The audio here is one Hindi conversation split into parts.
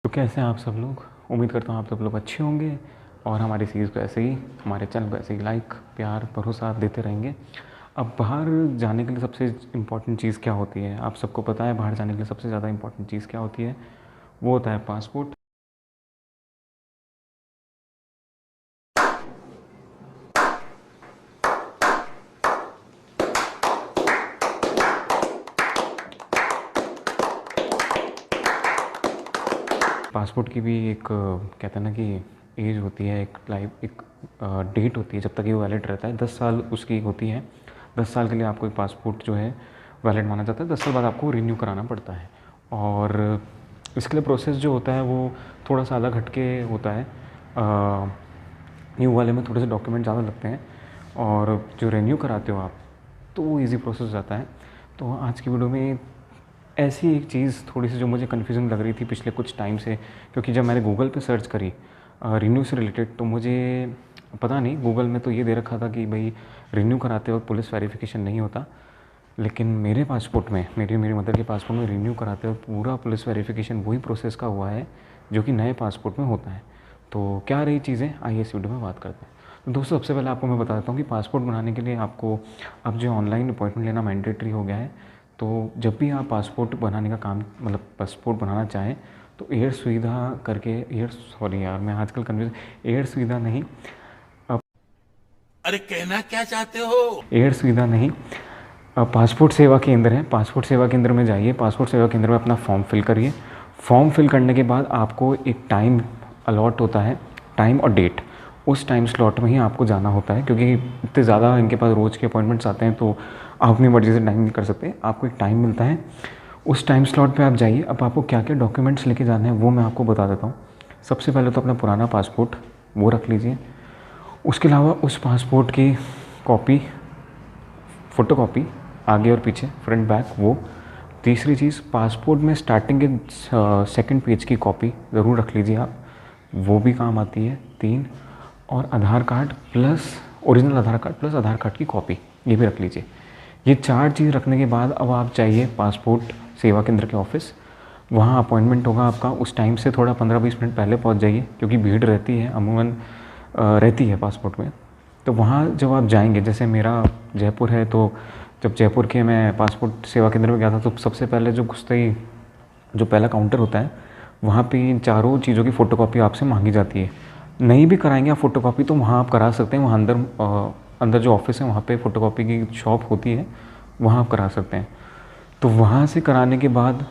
तो कैसे हैं आप सब लोग। उम्मीद करता हूँ आप सब लोग अच्छे होंगे और हमारी सीरीज़ को ऐसे ही, हमारे चैनल को ऐसे ही लाइक प्यार भरोसा देते रहेंगे। अब बाहर जाने के लिए सबसे इम्पॉर्टेंट चीज़ क्या होती है, आप सबको पता है। बाहर जाने के लिए सबसे ज़्यादा इम्पॉर्टेंट चीज़ क्या होती है, वो होता है पासपोर्ट। पासपोर्ट की भी एक कहते हैं ना कि एज होती है, एक डेट होती है जब तक ये वैलिड रहता है। 10 साल उसकी होती है। 10 साल के लिए आपको एक पासपोर्ट जो है वैलिड माना जाता है। 10 साल बाद आपको रिन्यू कराना पड़ता है और इसके लिए प्रोसेस जो होता है वो थोड़ा सा अलग हटके होता है। न्यू वाले में थोड़े से डॉक्यूमेंट ज़्यादा लगते हैं और जो रिन्यू कराते हो आप तो वो ईज़ी प्रोसेस हो जाता है। तो आज की वीडियो में ऐसी एक चीज़ थोड़ी सी जो मुझे कन्फ्यूज़न लग रही थी पिछले कुछ टाइम से, क्योंकि जब मैंने गूगल पे सर्च करी रिन्यू से रिलेटेड तो मुझे पता नहीं, गूगल में तो ये दे रखा था कि भाई रिन्यू कराते वक्त पुलिस वेरिफिकेशन नहीं होता, लेकिन मेरे पासपोर्ट में, मेरी मदर के पासपोर्ट में रिन्यू कराते वक्त पूरा पुलिस वेरिफिकेशन वही प्रोसेस का हुआ है जो कि नए पासपोर्ट में होता है। तो क्या रही चीज़ें, आइए इस वीडियो में बात करते हैं। तो दोस्तों सबसे पहले आपको मैं बता देता हूँ कि पासपोर्ट बनाने के लिए आपको अब जो ऑनलाइन अपॉइंटमेंट लेना मैंडेटरी हो गया है। तो जब भी आप पासपोर्ट बनाने का काम, मतलब पासपोर्ट बनाना चाहें तो एयर सुविधा करके, मैं आजकल कन्फ्यूज, एयर सुविधा नहीं, अरे कहना क्या चाहते हो। एयर सुविधा नहीं, पासपोर्ट सेवा केंद्र है। पासपोर्ट सेवा केंद्र में जाइए, पासपोर्ट सेवा केंद्र में अपना फॉर्म फिल करिए। फॉर्म फिल करने के बाद आपको एक टाइम अलॉट होता है, टाइम और डेट। उस टाइम स्लॉट में ही आपको जाना होता है, क्योंकि इतने ज़्यादा इनके पास रोज़ के अपॉइंटमेंट्स आते हैं तो आप अपनी मर्ज़ी से टाइम नहीं कर सकते। आपको एक टाइम मिलता है, उस टाइम स्लॉट पे आप जाइए। अब आपको क्या क्या डॉक्यूमेंट्स लेके जाने हैं वो मैं आपको बता देता हूँ। सबसे पहले तो अपना पुराना पासपोर्ट वो रख लीजिए। उसके अलावा उस पासपोर्ट की कॉपी, फ़ोटोकॉपी, आगे और पीछे, फ्रंट बैक वो। तीसरी चीज़, पासपोर्ट में स्टार्टिंग के सेकंड पेज की कॉपी ज़रूर रख लीजिए आप, वो भी काम आती है। 3, और आधार कार्ड प्लस ओरिजिनल आधार कार्ड प्लस आधार कार्ड की कॉपी, ये भी रख लीजिए। ये 4 चीज़ रखने के बाद अब आप चाहिए पासपोर्ट सेवा केंद्र के ऑफ़िस। वहाँ अपॉइंटमेंट होगा आपका, उस टाइम से थोड़ा 15-20 मिनट पहले पहुँच जाइए, क्योंकि भीड़ रहती है, अमूमन रहती है पासपोर्ट में। तो वहाँ जब आप जाएंगे, जैसे मेरा जयपुर है, तो जब जयपुर के मैं पासपोर्ट सेवा केंद्र में गया था तो सबसे पहले जो घुसते ही जो पहला काउंटर होता है वहाँ पे इन चारों चीज़ों की फ़ोटोकॉपी आपसे मांगी जाती है। नहीं भी कराएंगे आप फ़ोटोकॉपी तो वहाँ आप करा सकते हैं, वहाँ अंदर जो ऑफिस है वहाँ पे फ़ोटोकॉपी की शॉप होती है, वहाँ आप करा सकते हैं। तो वहाँ से कराने के बाद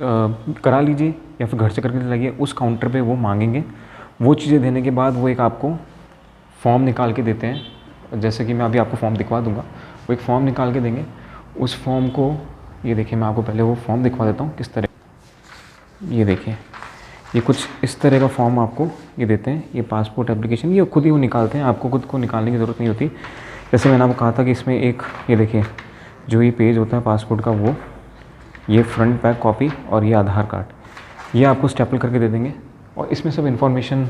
करा लीजिए या फिर घर से करके लाइए। उस काउंटर पे वो मांगेंगे, वो चीज़ें देने के बाद वो एक आपको फॉर्म निकाल के देते हैं। जैसे कि मैं अभी आपको फॉर्म दिखवा दूंगा, वो एक फ़ॉर्म निकाल के देंगे। उस फॉर्म को, ये देखिए मैं आपको पहले वो फॉर्म दिखवा देता हूँ किस तरह, ये देखिए ये कुछ इस तरह का फॉर्म आपको ये देते हैं। ये पासपोर्ट एप्लीकेशन, ये खुद ही वो निकालते हैं, आपको खुद को निकालने की ज़रूरत नहीं होती। जैसे मैंने आपको कहा था कि इसमें एक, ये देखिए जो ये पेज होता है पासपोर्ट का, वो ये फ्रंट बैक कॉपी और ये आधार कार्ड, ये आपको स्टेपल करके दे देंगे और इसमें सब इन्फॉर्मेशन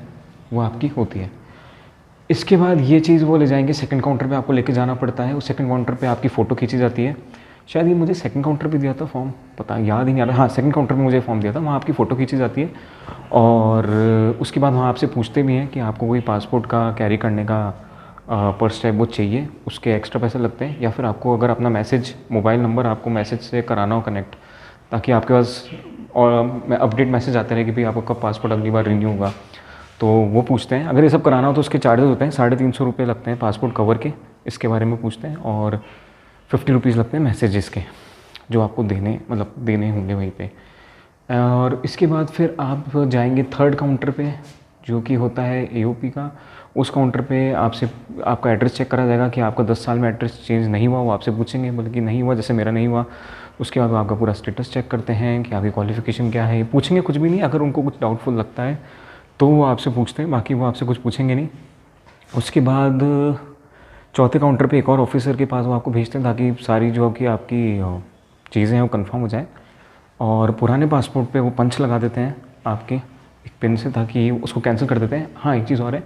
वो आपकी होती है। इसके बाद ये चीज़ वो ले जाएंगे सेकंड काउंटर पे, आपको लेके जाना पड़ता है। उस सेकंड काउंटर पे आपकी फ़ोटो खींची जाती है। शायद ये मुझे सेकंड काउंटर पे दिया था फॉर्म, पता याद ही नहीं आ रहा। हाँ, सेकंड काउंटर पे मुझे फॉर्म दिया था, वहाँ आपकी फ़ोटो खींची जाती है और उसके बाद वहाँ आपसे पूछते भी हैं कि आपको कोई पासपोर्ट का कैरी करने का पर्स टाइप वो चाहिए, उसके एक्स्ट्रा पैसे लगते हैं। या फिर आपको अगर अपना मैसेज, मोबाइल नंबर आपको मैसेज से कराना हो कनेक्ट, ताकि आपके पास और अपडेट मैसेज आते रहे कि भाई आपका कब पासपोर्ट अगली बार रिन्यू होगा, तो वो पूछते हैं। अगर ये सब कराना हो तो उसके चार्जेस होते हैं, 350 रुपये लगते हैं पासपोर्ट कवर के, इसके बारे में पूछते हैं। और 50 रुपीज़ लगते हैं मैसेजेस के, जो आपको देने होंगे वहीं पे। और इसके बाद फिर आप जाएंगे थर्ड काउंटर पे, जो कि होता है एओपी का। उस काउंटर पे आपसे आपका एड्रेस चेक करा जाएगा कि आपका 10 साल में एड्रेस चेंज नहीं हुआ, वो आपसे पूछेंगे, बल्कि नहीं हुआ, जैसे मेरा नहीं हुआ। उसके बाद वो आपका पूरा स्टेटस चेक करते हैं कि आपकी क्वालिफ़िकेशन क्या है, पूछेंगे कुछ भी नहीं। अगर उनको कुछ डाउटफुल लगता है तो वो आपसे पूछते हैं, बाकी वो आपसे कुछ पूछेंगे नहीं। उसके बाद चौथे काउंटर पे एक और ऑफिसर के पास वो आपको भेजते हैं, ताकि सारी जो कि आपकी चीज़ें हैं वो कंफर्म हो जाए। और पुराने पासपोर्ट पे वो पंच लगा देते हैं आपके एक पेन से, ताकि उसको कैंसिल कर देते हैं। हाँ, एक चीज़ और है,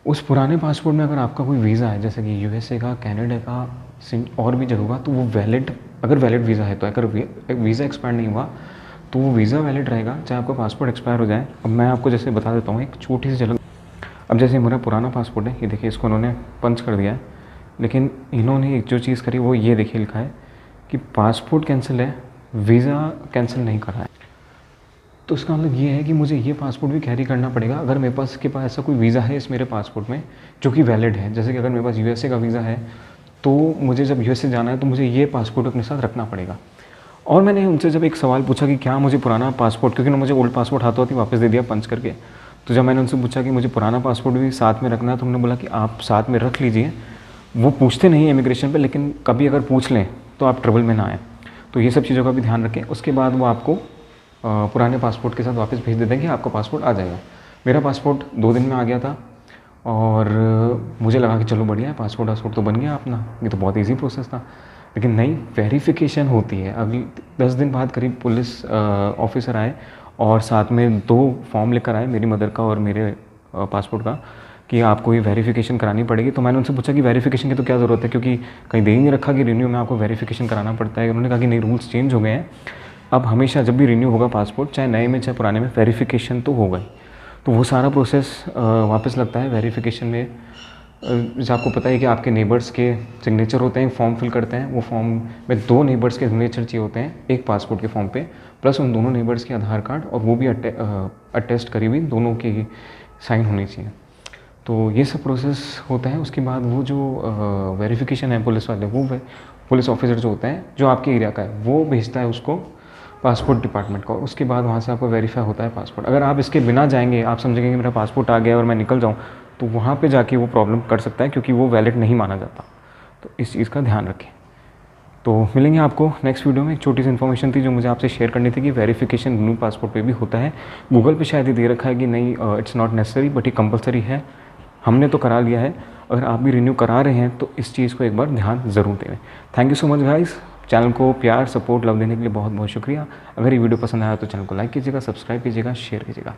उस पुराने पासपोर्ट में अगर आपका कोई वीज़ा है, जैसे कि यूएसए का, कनाडा का, और भी जगह का, तो वो वैलिड, अगर वैलिड वीज़ा है तो, अगर वीज़ा एक्सपायर नहीं हुआ तो वो वीज़ा वैलिड रहेगा चाहे आपका पासपोर्ट एक्सपायर हो जाए। अब मैं आपको जैसे बता देता हूँ एक छोटी सी झलक। अब जैसे मेरा पुराना पासपोर्ट है, ये देखिए इसको उन्होंने पंच कर दिया है, लेकिन इन्होंने एक जो चीज़ करी वो ये देखिए लिखा है कि पासपोर्ट कैंसिल है, वीज़ा कैंसिल नहीं करा है। तो इसका मतलब ये है कि मुझे ये पासपोर्ट भी कैरी करना पड़ेगा अगर मेरे पास ऐसा कोई वीज़ा है इस मेरे पासपोर्ट में जो कि वैलिड है। जैसे कि अगर मेरे पास यूएसए का वीज़ा है तो मुझे जब यूएसए जाना है तो मुझे ये पासपोर्ट अपने साथ रखना पड़ेगा। और मैंने उनसे जब एक सवाल पूछा कि क्या मुझे पुराना पासपोर्ट, क्योंकि उन्होंने मुझे ओल्ड पासपोर्ट हाथों हाथ वापस दे दिया पंच करके, तो जब मैंने उनसे पूछा कि मुझे पुराना पासपोर्ट भी साथ में रखना है तो उन्होंने बोला कि आप साथ में रख लीजिए, वो पूछते नहीं इमिग्रेशन पे, लेकिन कभी अगर पूछ लें तो आप ट्रबल में ना आए। तो ये सब चीज़ों का भी ध्यान रखें। उसके बाद वो आपको पुराने पासपोर्ट के साथ वापस भेज देते हैं कि आपका पासपोर्ट आ जाएगा। मेरा पासपोर्ट 2 दिन में आ गया था और मुझे लगा कि चलो बढ़िया है, पासपोर्ट तो बन गया अपना, ये तो बहुत ईजी प्रोसेस था। लेकिन नहीं, वेरिफिकेशन होती है। अगली 10 दिन बाद करीब पुलिस ऑफिसर आए और साथ में 2 फॉर्म लेकर आए, मेरी मदर का और मेरे पासपोर्ट का, कि आपको ये वेरिफिकेशन करानी पड़ेगी। तो मैंने उनसे पूछा कि वेरिफिकेशन की तो क्या ज़रूरत है, क्योंकि कहीं दे ही नहीं रखा कि रिन्यू में आपको वेरिफिकेशन कराना पड़ता है। उन्होंने कहा कि नहीं, रूल्स चेंज हो गए हैं, अब हमेशा जब भी रिन्यू होगा पासपोर्ट, चाहे नए में चाहे पुराने में, वेरिफिकेशन तो होगा ही। तो वो सारा प्रोसेस वापस लगता है वेरिफिकेशन में। जैसे आपको पता है कि आपके नेबर्स के सिग्नेचर होते हैं, फॉर्म फिल करते हैं, वो फॉर्म में 2 नेबर्स के सिग्नेचर चाहिए होते हैं एक पासपोर्ट के फॉर्म पे, प्लस उन दोनों नेबर्स के आधार कार्ड, और वो भी अटेस्ट करी हुई दोनों की साइन होनी चाहिए। तो ये सब प्रोसेस होता है। उसके बाद वो जो वेरिफिकेशन है पुलिस वाले, वो पुलिस ऑफिसर जो होता है जो आपके एरिया का है, वो भेजता है उसको पासपोर्ट डिपार्टमेंट को, और उसके बाद वहाँ से आपको वेरीफाई होता है पासपोर्ट। अगर आप इसके बिना जाएंगे, आप समझेंगे कि मेरा पासपोर्ट आ गया और मैं निकल जाऊँ, तो वहाँ पे जाके वो प्रॉब्लम कर सकता है, क्योंकि वो वैलिड नहीं माना जाता। तो इस चीज़ का ध्यान रखें। तो मिलेंगे आपको नेक्स्ट वीडियो में। एक छोटी सी इन्फॉर्मेशन थी जो मुझे आपसे शेयर करनी थी कि वेरिफिकेशन न्यू पासपोर्ट पे भी होता है। गूगल पे शायद ये दे रखा है कि नहीं, इट्स नॉट नेसेसरी, बट ये कंपलसरी है। हमने तो करा लिया है, अगर आप भी रिन्यू करा रहे हैं तो इस चीज़ को एक बार ध्यान ज़रूर दें। Thank you so much guys. Channel को प्यार, सपोर्ट, लव देने के लिए बहुत बहुत शुक्रिया। अगर ये वीडियो पसंद आया तो चैनल को लाइक कीजिएगा, सब्सक्राइब कीजिएगा, शेयर कीजिएगा।